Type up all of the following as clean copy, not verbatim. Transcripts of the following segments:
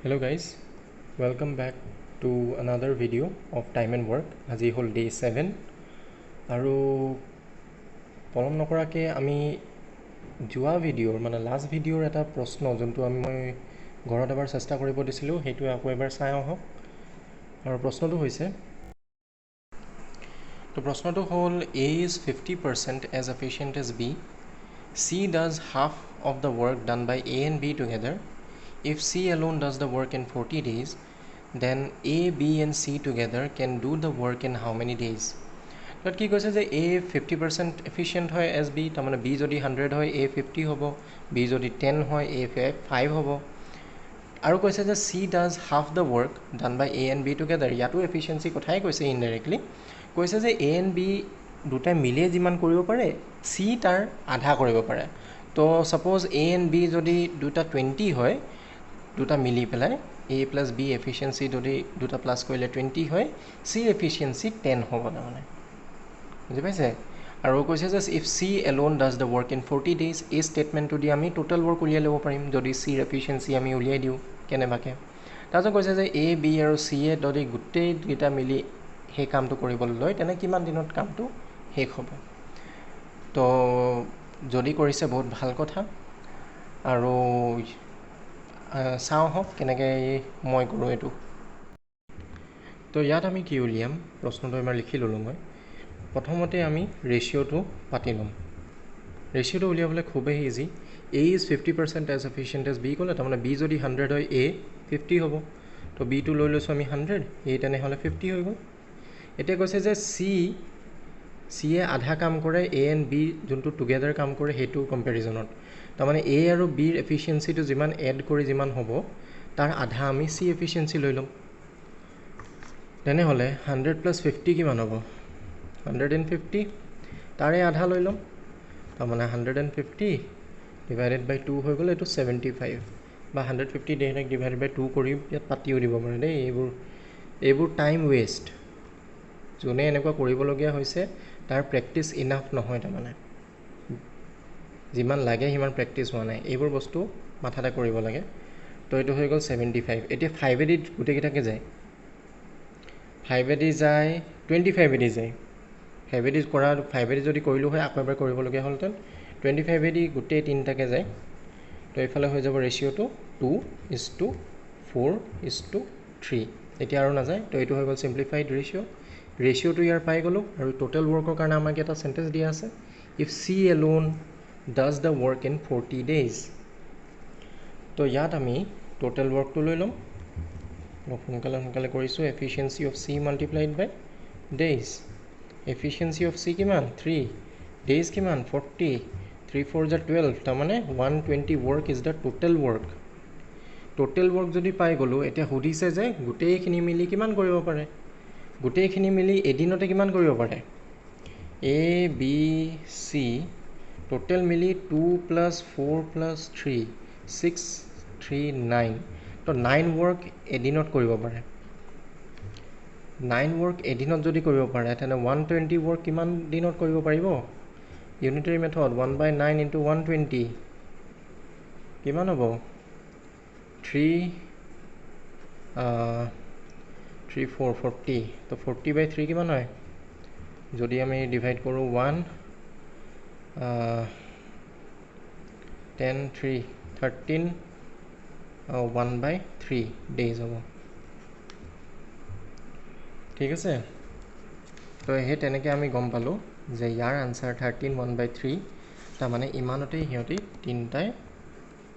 Hello guys, welcome back to another video of time and work. আজি হল day 7 আৰু পলম নকৰাকে আমি যোৱা ভিডিঅ'ৰ মানে লাষ্ট ভিডিঅ'ৰ এটা প্ৰশ্ন যোনটো মই ঘৰত এবাৰ চেষ্টা কৰিব দিছিলোঁ সেইটো আকৌ এবাৰ চাই আহক আৰু প্ৰশ্নটো হৈছে তো প্ৰশ্নটো হ'ল A is 50% as efficient as B. C does half of the work done by A and B together. If C alone does the work in 40 days, then A, B and C together can do the work in how many days? But কি কৈছে যে A 50% efficient হয় as B, তাৰমানে B যদি 100 হয় A 50 হ'ব, B যদি 10 হয় A 5 হ'ব, আৰু কৈছে যে C does half the work done by A and B together. ইয়াতো efficiency কথাই কৈছে indirectly. কৈছে যে A and B দুটাই মিলিয়ে যিমান কৰিব পাৰে C তাৰ আধা কৰিব পাৰে. তো suppose A and B যদি দুটা 20 হয় দুটা মিলি পেলাই A plus B efficiency যদি দুটা প্লাছ কৰিলে 20 হয় C efficiency 10 হ'ব তাৰমানে বুজি পাইছে আৰু কৈছে যে if C alone does the work in 40 days এই ষ্টেটমেণ্টটো দি আমি টোটেল ৱৰ্ক উলিয়াই ল'ব পাৰিম যদি C efficiency আমি উলিয়াই দিওঁ কেনেবাকৈ তাৰপিছত কৈছে যে A, B আৰু C এ যদি গোটেইকেইটা মিলি সেই কামটো কৰিবলৈ লয় তেনে কিমান দিনত কামটো শেষ হ'ব তো যদি কৰিছে বহুত ভাল কথা আৰু চাওঁ হওক কেনেকৈ মই কৰোঁ এইটো তো ইয়াত আমি কি উলিয়াম প্ৰশ্নটো এবাৰ লিখি ল'লোঁ মই প্ৰথমতে আমি ৰেচিঅ'টো পাতি ল'ম ৰেচিঅ'টো উলিয়াবলৈ খুবেই easy A is 50% as efficient as B ক'লে তাৰমানে B যদি 100 হয় A 50 হ'ব তো Bটো লৈ লৈছোঁ আমি 100 A তেনেহ'লে 50 হৈ গ'ল এতিয়া কৈছে যে C এ আধা কাম কৰে A and B যোনটো টুগেডাৰ কাম কৰে সেইটো কম্পেৰিজনত তাৰমানে A আৰু Bৰ এফিচিয়েঞ্চিটো যিমান এড কৰি যিমান হ'ব তাৰ আধা আমি C এফিচিয়েঞ্চি লৈ ল'ম তেনেহ'লে 100 + 50 কিমান হ'ব 150 তাৰে আধা লৈ ল'ম তাৰমানে 150 ডিভাইডেড বাই 2 হৈ গ'ল এইটো 75 বা 150 ডাইৰেক্ট ডিভাইডেড বাই 2 কৰি ইয়াত পাতিও দিব পাৰে দেই এইবোৰ টাইম ৱেষ্ট যোনে এনেকুৱা কৰিবলগীয়া হৈছে তাৰ প্ৰেক্টিছ ইনাফ নহয় তাৰমানে যিমান লাগে সিমান প্ৰেক্টিছ হোৱা নাই এইবোৰ বস্তু মাথাতে কৰিব লাগে তো এইটো হৈ গ'ল 75 এতিয়া 5 এদি গোটেইকেইটাকে যায় 5 এদি যায় 25 এদি যায় 5 এদি কৰা 5 এদি যদি কৰিলোঁ হয় আকৌ এবাৰ কৰিবলগীয়া হ'লহেঁতেন 25 এদি গোটেই তিনিটাকে যায় তো এইফালে হৈ যাব ৰেচিঅ'টো 2:4:3 এতিয়া আৰু নাযায় তো এইটো হৈ গ'ল চিম্প্লিফাইড ৰেচিঅ'টো ইয়াৰ পাই গ'লোঁ আৰু টোটেল ৱৰ্কৰ কাৰণে আমাক এটা চেণ্টেঞ্চ দিয়া আছে if C alone does the work in 40 days তো ইয়াত আমি টোটেল ৱৰ্কটো লৈ ল'ম অলপ সোনকালে কৰিছোঁ efficiency of C multiplied by days efficiency of C কিমান 3 ডেইজ কিমান 40 3 4 = 12 তাৰমানে 120 work is the total work যদি পাই গ'লোঁ এতিয়া সুধিছে যে গোটেইখিনি মিলি কিমান কৰিব পাৰে গোটেইখিনি মিলি এদিনতে কিমান কৰিব পাৰে A, B, C টোটেল মিলি 2 + 4 + 3 6 3 9 তো 9 ৱৰ্ক এদিনত কৰিব পাৰে 9 ৱৰ্ক এদিনত যদি কৰিব পাৰে তেনে 120 ৱৰ্ক কিমান দিনত কৰিব পাৰিব ইউনিটাৰী মেথড 1/9 × 120 কিমান হ'ব 3 4 40 তো 40/3 কিমান হয় যদি আমি ডিভাইড কৰোঁ 1 10 3 13 1/3 ডেইজ হ'ব ঠিক আছে তো সেই তেনেকৈ আমি গম পালোঁ যে ইয়াৰ আনচাৰ 13 1/3 তাৰমানে ইমানতেই সিহঁতি তিনিটাই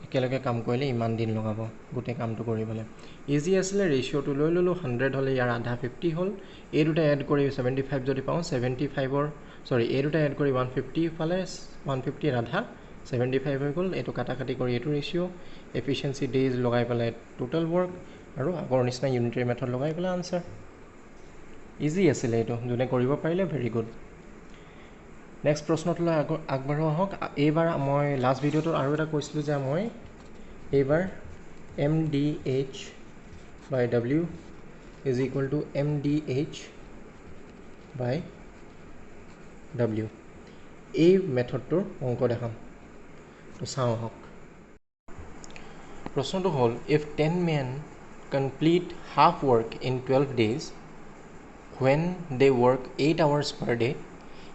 একেলগে কাম কৰিলে ইমান দিন লগাব গোটেই কামটো কৰিবলৈ ইজি আছিলে ৰেচিঅ'টো লৈ ল'লোঁ 100 হ'লে ইয়াৰ আধা 50 হ'ল এই দুটা এড কৰি 75 যদি পাওঁ 75ৰ এই দুটা এড কৰি 150 পালে 150ৰ আধা 75 হৈ গ'ল এইটো কাটাকাটি কৰি এইটো ৰেচিঅ' এফিচিয়েঞ্চি ডেইজ লগাই পেলাই টোটেল ৱৰ্ক আৰু আগৰ নিচিনা ইউনিটাৰী মেথড লগাই পেলাই আনচাৰ ইজি আছিলে এইটো যোনে কৰিব পাৰিলে ভেৰি গুড নেক্সট প্ৰশ্নটোলৈ আগবাঢ়ো আহক এইবাৰ মই লাষ্ট ভিডিঅ'টোত আৰু এটা কৈছিলোঁ যে মই এইবাৰ MDH/W = MDH/W এই মেথডটোৰ অংক দেখাম তো চাওঁ আহক প্ৰশ্নটো হ'ল if 10 men complete half work in 12 days when they work 8 hours per day,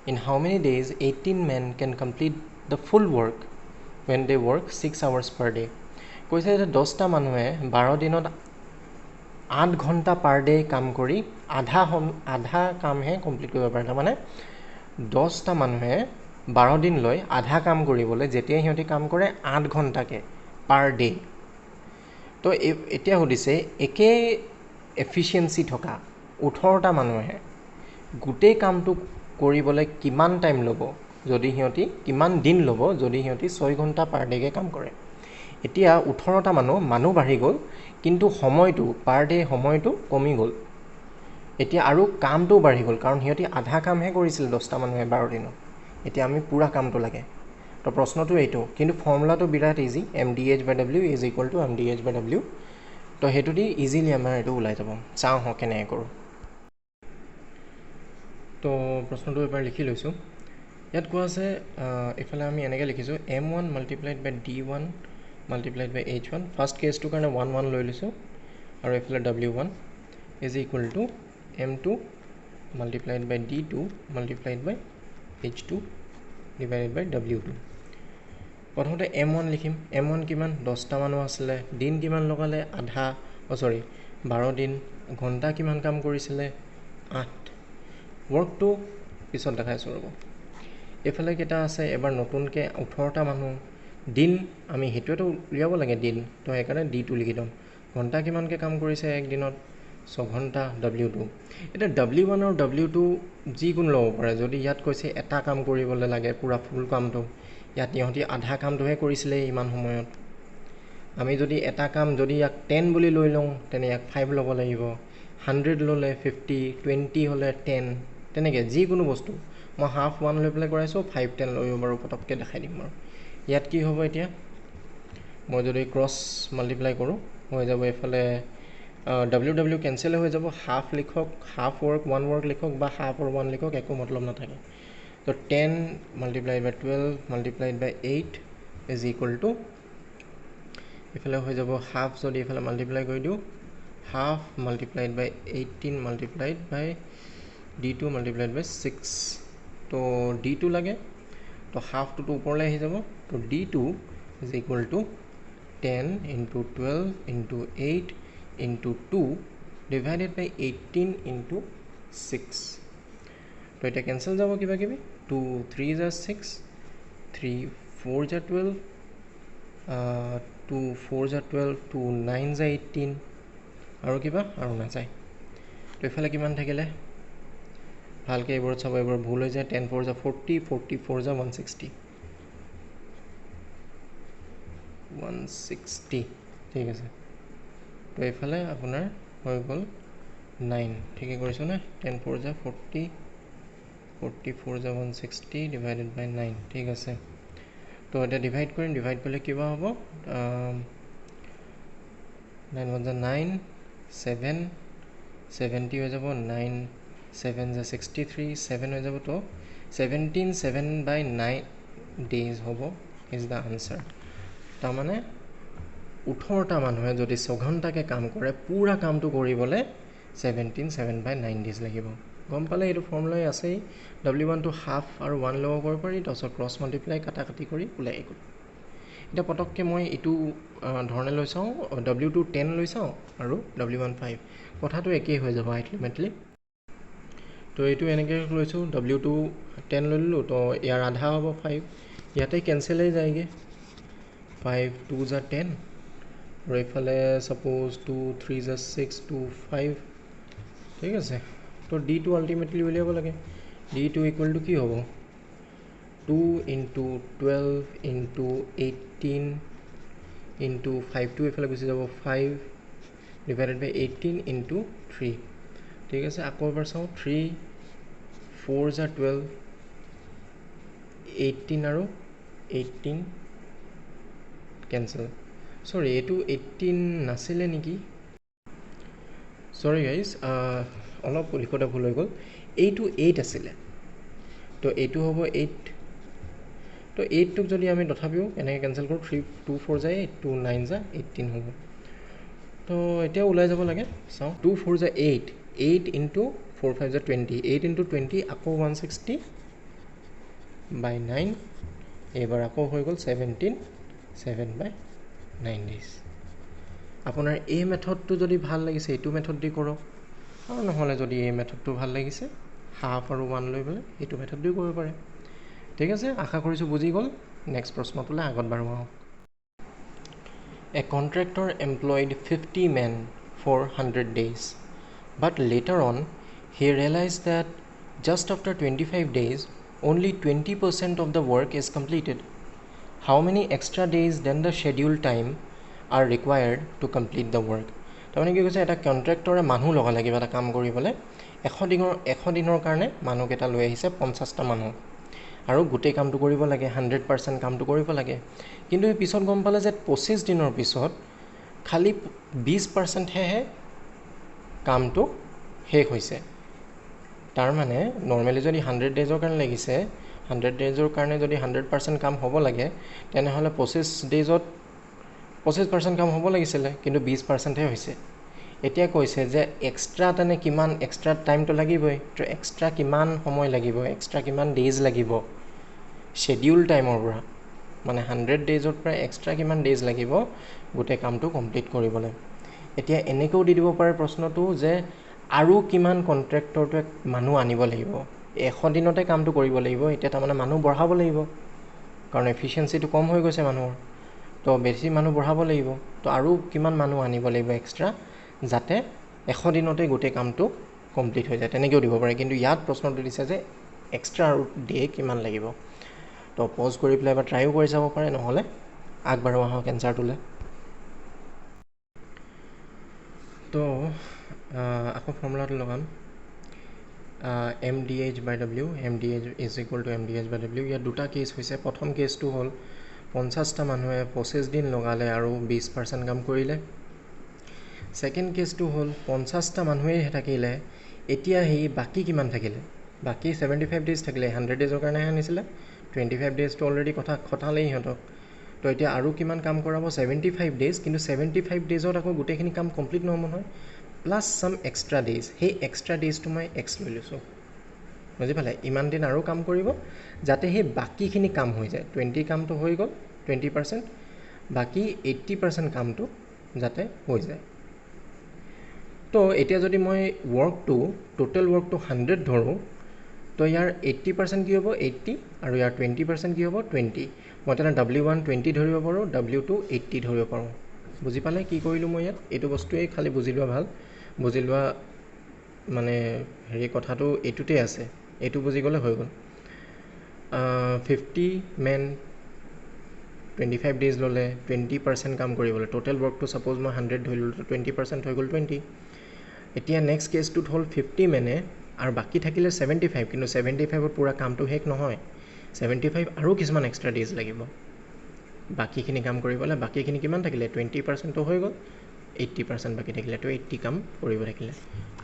in how many days 18 men can complete the full work when they work 6 hours per day? কৈছে যে 10টা মানুহে 12 দিনত 8 ঘণ্টা পাৰ ডে কাম কৰি আধা কামহে complete কৰিব পাৰে। তাৰমানে 10টা মানুহে 12 দিন লৈ আধা কাম কৰিবলৈ যেতিয়া সিহঁতি কাম কৰে 8 ঘণ্টাকৈ পাৰ ডে। তো এতিয়া সুধিছে একে এফিচিয়েঞ্চি থকা 18টা মানুহে গোটেই কামটো কৰিবলৈ কিমান টাইম ল'ব যদি সিহঁতি কিমান দিন ল'ব যদি সিহঁতি 6 ঘণ্টা পাৰ ডেকৈ কাম কৰে। এতিয়া 18টা মানুহ বাঢ়ি গ'ল, কিন্তু সময়টো পাৰ ডে সময়টো কমি গ'ল। এতিয়া আৰু কামটোও বাঢ়ি গ'ল, কাৰণ সিহঁতি আধা কামহে কৰিছিল 10টা মানুহে 12 দিনত। এতিয়া আমি পূৰা কামটো লাগে। তো প্ৰশ্নটো এইটো, কিন্তু ফৰ্মুলাটো বিৰাট easy, MdH/W is equal to MdH/W। তো সেইটো দি ইজিলি আমাৰ এইটো ওলাই যাব। চাওঁ হওক কেনেকৈ কৰোঁ। তো প্ৰশ্নটো এবাৰ লিখি লৈছোঁ। ইয়াত কোৱা আছে এইফালে আমি এনেকৈ লিখিছোঁ M1 multiplied by D1 multiplied by H1। First কেছটোৰ কাৰণে 1 1 লৈ লৈছোঁ, আৰু এইফালে W1 is equal to M2 multiplied by D2 multiplied by H2 divided by W2। প্ৰথমতে M1 লিখিম। M1 কিমান? 10টা মানুহ আছিলে, দিন কিমান লগালে? 12 দিন। ঘণ্টা কিমান কাম কৰিছিলে? 8। ৱৰ্কটো পিছত দেখাইছোঁ ৰ'ব। এইফালে কেইটা আছে? এবাৰ নতুনকৈ 18টা মানুহ। দিন আমি সেইটোৱেতো উলিয়াব লাগে দিন, তো সেইকাৰণে D2 লিখি দিম। ঘণ্টা কিমানকৈ কাম কৰিছে একদিনত? 6 ঘণ্টা, W2। এতিয়া W1 আৰু W2 যিকোনো ল'ব পাৰে। যদি ইয়াত কৈছে এটা কাম কৰিবলৈ লাগে পূৰা ফুল কামটো, ইয়াত ইহঁতি আধা কামটোহে কৰিছিলে ইমান সময়ত। আমি যদি এটা কাম যদি ইয়াক 10 বুলি লৈ লওঁ, তেনে ইয়াক 5 ল'ব লাগিব। 100 ল'লে 50, 20 হ'লে 10, তেনেকৈ যিকোনো বস্তু। মই হাফ 1 লৈ পেলাই কৰাইছোঁ, 5 10 লৈ বাৰু পটককৈ দেখাই দিম বাৰু। ইয়াত কি হ'ব এতিয়া? মই যদি ক্ৰছ মাল্টিপ্লাই কৰোঁ হৈ যাব এইফালে W কেঞ্চেল হৈ যাব। হাফ লিখক, হাফ ৱৰ্ক 1 ৱৰ্ক লিখক, বা হাফ আৰু 1 লিখক, একো মতলব নাথাকে। তো 10 multiplied by 12 multiplied by 8 is equal to এইফালে হৈ যাব হাফ, যদি এইফালে মাল্টিপ্লাই কৰি দিওঁ half multiplied by 18 multiplied by D2 multiplied by 6। তো D2 লাগে, তো হাফটোতো ওপৰলৈ আহি যাব। তো D2 is equal to 10 into 12 into 8 into 2 divided by 18 into 6। তো এতিয়া কেঞ্চেল যাব কিবা কিবি। 2 3 = 6, 3 4 = 12, 2 4 = 12, 2 9 = 18, আৰু কিবা আৰু নাযায়। তো এইফালে কিমান থাকিলে? ভালকৈ এইবোৰত চাব, এইবোৰ ভুল হৈ যায়। 10 4 = 40, 44 = 160। ঠিক আছে। তো এইফালে আপোনাৰ হৈ গ'ল 9। ঠিকেই কৰিছোঁ নে? 10 4 = 40, 44 = 160 ডিভাইডেড বাই 9। ঠিক আছে। তো এতিয়া ডিভাইড কৰিম। ডিভাইড কৰিলে কিবা হ'ব? 9 1 = 9, 7 70 হৈ যাব। 9 7 = 63, 7 হৈ যাব। তো 17 7/9 days হ'ব ইজ দ্য আনচাৰ। তাৰমানে 18টা মানুহে যদি 6 ঘণ্টাকৈ কাম কৰে, পূৰা কামটো কৰিবলৈ 17 7/9 days লাগিব। গম পালে? এইটো ফৰ্মুলাই আছেই। W1টো হাফ আৰু 1 ল'ব কৰিব পাৰি, তাৰপিছত ক্ৰছ মাল্টিপ্লাই কাটি কৰি ওলাই গ'ল। এতিয়া পটককৈ মই এইটো ধৰণে লৈ চাওঁ, W2 10 লৈ চাওঁ আৰু W1 5। কথাটো একেই হৈ যাব আল্টিমেটলি। তো এইটো এনেকৈ লৈছোঁ, W2 10 লৈ ল'লোঁ, তো ইয়াৰ আধা হ'ব 5। ইয়াতে কেঞ্চেলেই যায়গৈ। 5 2 = 10, আৰু এইফালে ছাপ'জ 2 3 = 6, 2 5। ঠিক আছে। তো D2 আল্টিমেটলি উলিয়াব লাগে। D2 ইকুৱেল টু কি হ'ব? 2 ইনটু 12 ইনটু 18 ইনটু 5টো এইফালে গুচি যাব 5 ডিভাইডেড বাই 18 ইনটু 3। ঠিক আছে। আকৌ এবাৰ চাওঁ। 3 4 = 12, 18 আৰু 18 কেঞ্চেল। চৰি, এইটো 18 নাছিলে নেকি? চৰি গাইজ, অলপ লিখোঁতে ভুল হৈ গ'ল। এইটো 8 আছিলে, তো এইটো হ'ব 8। তো 8টোক যদি আমি তথাপিও এনেকৈ কেঞ্চেল কৰোঁ, 3 2 4 = 8, 2 9 = 18 হ'ব। তো এতিয়া ওলাই যাব লাগে চাওঁ 2 4 যে 8 8 ইনটু 4 5 যে 20 8 ইনটু 20 আকৌ 160 বাই 9 এইবাৰ আকৌ হৈ গ'ল 17 7 বাই 9 ডেইজ আপোনাৰ এই মেথডটো যদি ভাল লাগিছে এইটো মেথড দি কৰক আৰু নহ'লে যদি এই মেথডটো ভাল লাগিছে হাফ আৰু 1 লৈ পেলাই এইটো মেথড দিও কৰিব পাৰে ঠিক আছে আশা কৰিছোঁ বুজি গ'ল নেক্সট প্ৰশ্নটোলৈ আগত বাঢ়ো আহক A contractor employed 50 men for 100 days but later on he realized that just after 25 days only 20% of the work is completed. How many extra days than the scheduled time are required to complete the work? তাৰমানে কি কৈছে এটা কন্ট্ৰেক্টৰে মানুহ লগালে কিবা এটা কাম কৰিবলৈ 100 দিনৰ কাৰণে মানুহকেইটা লৈ আহিছে 50টা মানুহ আৰু গোটেই কামটো কৰিব লাগে 100% কামটো কৰিব লাগে কিন্তু এই পিছত গম পালে যে 25 দিনৰ পিছত খালি 20% হে কামটো শেষ হৈছে তাৰ মানে নৰ্মেলি যদি 100 ডেজৰ কাৰণে লাগিছে 100 ডেজৰ কাৰণে যদি 100% কাম হ'ব লাগে তেনেহ'লে 25 ডেজত 25% কাম হ'ব লাগিছিলে কিন্তু 20% হে হৈছে এতিয়া কৈছে যে এক্সট্ৰা তেনে কিমান এক্সট্ৰা টাইমটো লাগিবই তো এক্সট্ৰা কিমান সময় লাগিব এক্সট্ৰা কিমান ডেজ লাগিব শেডিউল টাইমৰ পৰা মানে 100 ডেজৰ পৰা এক্সট্ৰা কিমান ডেজ লাগিব গোটেই কামটো কমপ্লিট কৰিবলৈ এতিয়া এনেকৈও দি দিব পাৰে প্ৰশ্নটো যে আৰু কিমান কন্ট্ৰেক্টৰটোৱে মানুহ আনিব লাগিব 100 দিনতে কামটো কৰিব লাগিব এতিয়া তাৰমানে মানুহ বঢ়াব লাগিব কাৰণ এফিচিয়েন্সিটো কম হৈ গৈছে মানুহৰ তো বেছি মানুহ বঢ়াব লাগিব তো আৰু কিমান মানুহ আনিব লাগিব এক্সট্ৰা যাতে 100 দিনতে গোটেই কামটো কমপ্লিট হৈ যায় তেনেকৈও দিব পাৰে কিন্তু ইয়াত প্ৰশ্নটো দিছে যে এক্সট্ৰা আৰু ডে কিমান লাগিব তো পজ কৰি পেলাই এবাৰ ট্ৰাইও কৰি চাব পাৰে নহ'লে আগবাঢ়ো আহক এনচাৰটোলৈ তো আকৌ ফৰ্মুলাটো লগাম MDH/W MDH is equal to MDH/W ইয়াত দুটা কেছ হৈছে প্ৰথম কেছটো হ'ল 50টা মানুহে 25 দিন লগালে আৰু 20% কাম কৰিলে ছেকেণ্ড কেছটো হ'ল 50টা মানুহেই থাকিলে এতিয়া সেই বাকী কিমান থাকিলে বাকী 75 ডেজ থাকিলে 100 ডেজৰ কাৰণেহে আনিছিলে 25 ডেজটো অলৰেডি খটালেই সিহঁতক তো এতিয়া আৰু কিমান কাম কৰাব 75 ডেজ কিন্তু 75 ডেজত আকৌ গোটেইখিনি কাম কমপ্লিট নহ'ব নহয় প্লাছ ছাম এক্সট্ৰা ডেজ সেই এক্সট্ৰা ডেজটো মই এক্স লৈ লৈছোঁ বুজি পালে ইমান দিন আৰু কাম কৰিব যাতে সেই বাকীখিনি কাম হৈ যায় 20 কামটো হৈ গ'ল 20% বাকী 80% কামটো যাতে হৈ যায় তো এতিয়া যদি মই ৱৰ্কটো টোটেল ৱৰ্কটো 100 ধৰোঁ তো ইয়াৰ 80% কি হ'ব 80 আৰু ইয়াৰ 20% কি হ'ব 20 মই তেনে W1 20 ধৰিব পাৰোঁ W2 80 ধৰিব পাৰোঁ বুজি পালে কি কৰিলোঁ মই ইয়াত এইটো বস্তুৱেই খালি বুজি লোৱা ভাল বুজি লোৱা মানে হেৰি কথাটো এইটোতে আছে এইটো বুজি গ'লে হৈ গ'ল 50 মেন 25 ডেজ ল'লে 20% কাম কৰিবলৈ টোটেল ৱৰ্কটো ছাপ'জ মই 100 ধৰিলোঁ তো 20% হৈ গ'ল 20 এতিয়া নেক্সট কেছটোত হ'ল 50 মেনে আৰু বাকী থাকিলে 75 কিন্তু 75ৰ পূৰা কামটো শেষ নহয় 75 আৰু কিছুমান এক্সট্ৰা ডেজ লাগিব বাকীখিনি কাম কৰিবলৈ বাকীখিনি কিমান থাকিলে 20%টো হৈ গ'ল 80% বাকী থাকিলে তো 80 কাম কৰিব থাকিলে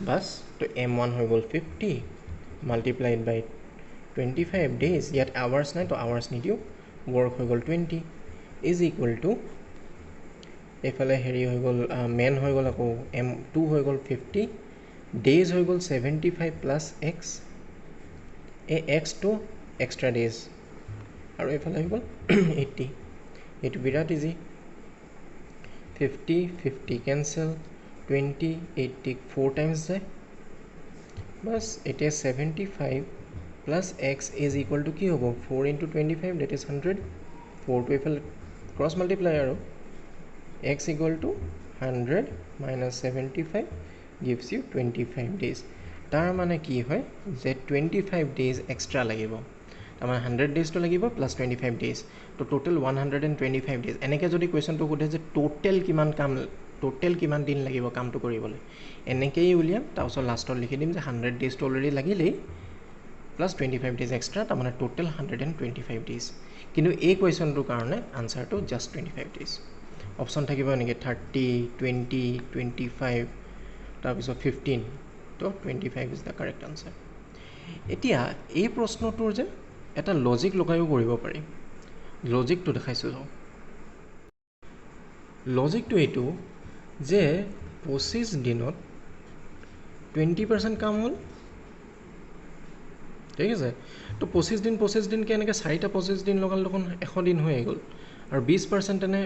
বাছ তো M1 হৈ গ'ল 50 মাল্টিপ্লাইড বাই 25 ডেজ ইয়াত আৱাৰ্ছ নাই তো আৱাৰ্ছ নিদিওঁ ৱৰ্ক হৈ গ'ল 20 ইজ ইকুৱেল টু এইফালে হেৰি হৈ গ'ল মেন হৈ গ'ল আকৌ M2 হৈ গ'ল 50 ডেজ হৈ গ'ল 75 প্লাছ এক্স এই এক্সটো এক্সট্ৰা ডেজ আৰু এইফালে হৈ গ'ল 80 এইটো বিৰাট ইজি 50 50 কেঞ্চেল 20 80 4 টাইমছ যায় বাছ এতিয়া 75 plus x is equal two কি হ'ব 4 ইনটু 25 ডেট ইজ 100 4টো এইফালে ক্ৰছ মাল্টিপ্লাই আৰু x equal to 100 minus 75 gives you 25 days তাৰ মানে কি হয় যে 25 days extra লাগিব তাৰমানে 100 days তো লাগিব plus 25 days তো total 125 days এনেকৈ যদি কুৱেশ্যনটো সোধে যে টোটেল কিমান দিন লাগিব কামটো কৰিবলৈ এনেকৈয়ে উলিয়াম তাৰপিছত লাষ্টত লিখি দিম যে 100 days তো অলৰেডি লাগিলেই প্লাছ 25 days এক্সট্ৰা তাৰমানে টোটেল 125 days কিন্তু এই কুৱেশ্যনটোৰ কাৰণে আনচাৰটো জাষ্ট 25 days অপশ্যন থাকিব এনেকৈ 30 20 25 তাৰপিছত 15 তো 25 ইজ দ্য কাৰেক্ট আনচাৰ এতিয়া এই প্ৰশ্নটোৰ যে এটা লজিক লগাইও কৰিব পাৰি লজিকটো দেখাইছোঁ লজিকটো এইটো যে 25 দিনত 20% কাম হ'ল ঠিক আছে তো 25 দিনকৈ এনেকৈ 4টা 25 দিন লগালে দেখোন 100 দিন হৈ গ'ল আৰু 20% তেনে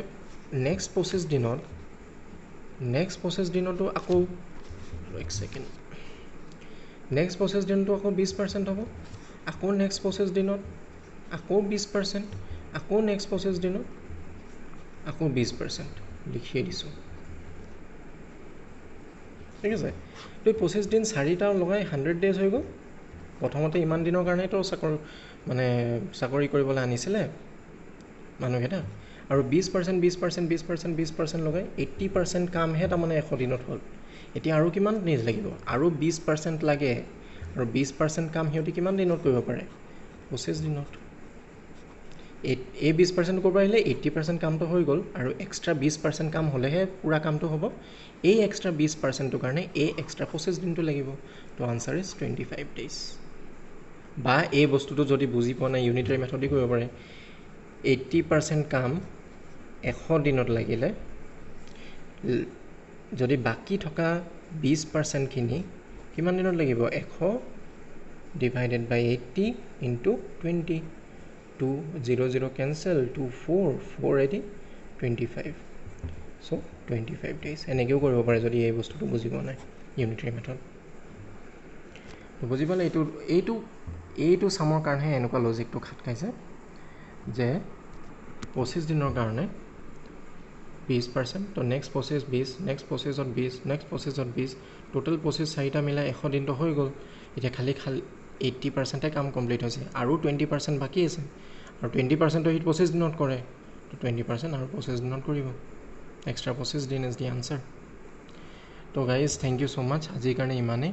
নেক্সট 25 দিনতো আকৌ এক ছেকেণ্ড নেক্সট 25 দিনতো আকৌ 20% হ'ব আকৌ নেক্সট 25 দিনত আকৌ 20% আকৌ নেক্সট 25 দিনত আকৌ 20% লিখিয়ে দিছোঁ ঠিক আছে তো 25 দিন 4টা লগাই 100 ডেজ হৈ গ'ল প্ৰথমতে ইমান দিনৰ কাৰণেতো চাকৰি কৰিবলৈ আনিছিলে মানুহকেইটা আৰু 20% লগাই 80% কামহে তাৰমানে 100 দিনত হ'ল এতিয়া আৰু কিমান দিন লাগিব আৰু 20% লাগে আৰু 20% কাম সিহঁতে কিমান দিনত কৰিব পাৰে 25 দিনত এই 20% কৰিব আহিলে 80% কামটো হৈ গ'ল আৰু এক্সট্ৰা 20% কাম হ'লেহে পুৰা কামটো হ'ব এই এক্সট্ৰা 20%টোৰ কাৰণে এই এক্সট্ৰা 25 দিনটো লাগিব তো আনচাৰ ইজ 25 ডেজ বা এই বস্তুটো যদি বুজি পোৱা নাই ইউনিটাৰী মেথডেই কৰিব পাৰে 80% কাম 100 দিনত লাগিলে যদি বাকী থকা 20%খিনি কিমান দিনত লাগিব 100 ডিভাইডেড বাই 80 ইনটু 20 2 0 0 কেঞ্চেল 2 4 4 25 চ' 25 ডেজ এনেকৈও কৰিব পাৰে যদি এই বস্তুটো বুজি পোৱা নাই ইউনিটাৰী মেথড বুজি পালে এইটো চামৰ কাৰণেহে এনেকুৱা লজিকটো খাট খাইছে যে 25 দিনৰ কাৰণে 20% তো নেক্সট 25 20 নেক্সট 25ত 20 নেক্সট 25ত 20 টোটেল 25 4টা মিলাই 100 দিনটো হৈ গ'ল এতিয়া খালি 80%হে কাম কমপ্লিট হৈছে আৰু 20% বাকী আছে আৰু 20%টো সি 25 দিনত কৰে তো 20% আৰু 25 দিনত কৰিব এক্সট্ৰা 25 দিন ইজ দি আনচাৰ তো গাইজ থেংক ইউ ছ' মাছ আজিৰ কাৰণে ইমানেই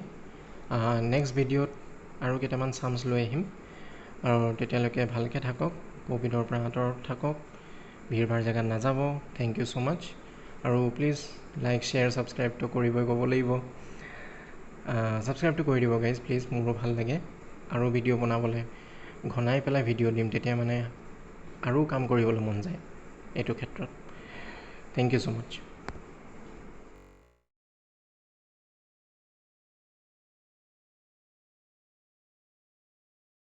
নেক্সট ভিডিঅ'ত আৰু কেইটামান চামছ লৈ আহিম আৰু তেতিয়ালৈকে ভালকৈ থাকক ক'ভিডৰ পৰা আঁতৰত থাকক ভিৰ ভাৰ জেগাত নাযাব থেংক ইউ ছ' মাছ আৰু প্লিজ লাইক শ্বেয়াৰ ছাবস্ক্ৰাইবটো কৰিবই ক'ব লাগিব ছাবস্ক্ৰাইবটো কৰি দিব গাইজ প্লিজ মোৰো ভাল লাগে আৰু ভিডিঅ' বনাবলৈ ঘনাই পেলাই ভিডিঅ' দিম তেতিয়া মানে আৰু কাম কৰিবলৈ মন যায় এইটো ক্ষেত্ৰত থেংক ইউ ছ' মাছ